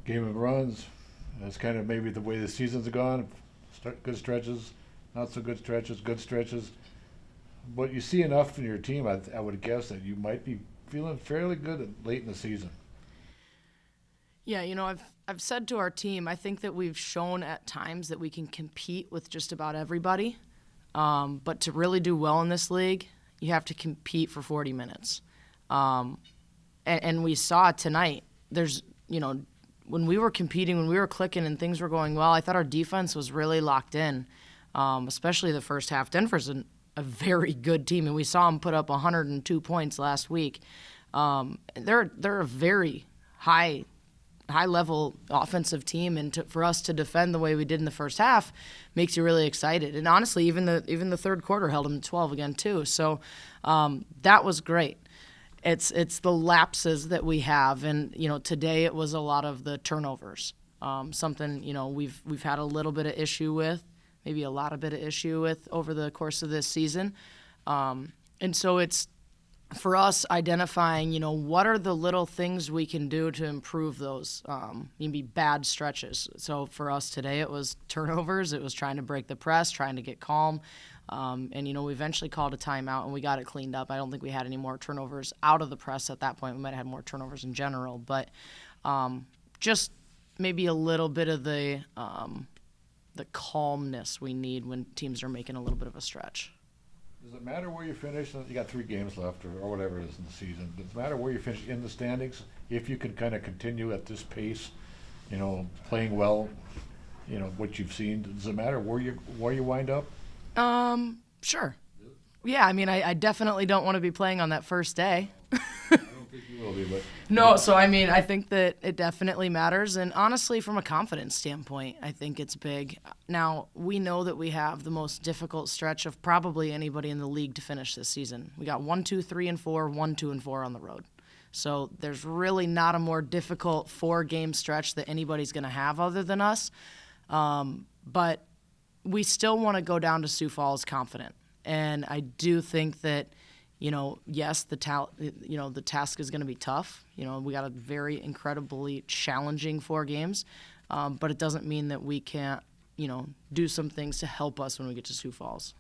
game of runs. That's kind of maybe the way the season's gone. Good stretches, not so good stretches, good stretches. But you see enough in your team, I would guess that you might be feeling fairly good late in the season. Yeah, I've said to our team, I think that we've shown at times that we can compete with just about everybody. But to really do well in this league, you have to compete for 40 minutes. And we saw tonight, when we were competing, when we were clicking and things were going well, I thought our defense was really locked in, especially the first half. Denver's a very good team, and we saw them put up 102 points last week. They're a very high-level offensive team, and for us to defend the way we did in the first half makes you really excited. And honestly, even the third quarter held them to 12 again too. So that was great. It's the lapses that we have, and today it was a lot of the turnovers. Something we've had a little bit of issue with, maybe a lot of bit of issue with over the course of this season, and so it's for us identifying what are the little things we can do to improve those maybe bad stretches. So for us today it was turnovers, it was trying to break the press, trying to get calm. And we eventually called a timeout and we got it cleaned up. I don't think we had any more turnovers out of the press at that point. We might have had more turnovers in general, but just maybe a little bit of the calmness we need when teams are making a little bit of a stretch. Does it matter where you finish? You got 3 games left or whatever it is in the season. Does it matter where you finish in the standings? If you can kind of continue at this pace, playing well, what you've seen, does it matter where you wind up? Sure. Yeah, I definitely don't want to be playing on that first day. I don't think you will be, but... No, so I think that it definitely matters, and honestly, from a confidence standpoint, I think it's big. Now, we know that we have the most difficult stretch of probably anybody in the league to finish this season. We got 1, 2, 3, and 4, 1, 2, and 4 on the road. So there's really not a more difficult 4-game stretch that anybody's going to have other than us. But we still want to go down to Sioux Falls confident. And I do think that, yes, the task is going to be tough. We got a very incredibly challenging 4 games, but it doesn't mean that we can't, do some things to help us when we get to Sioux Falls.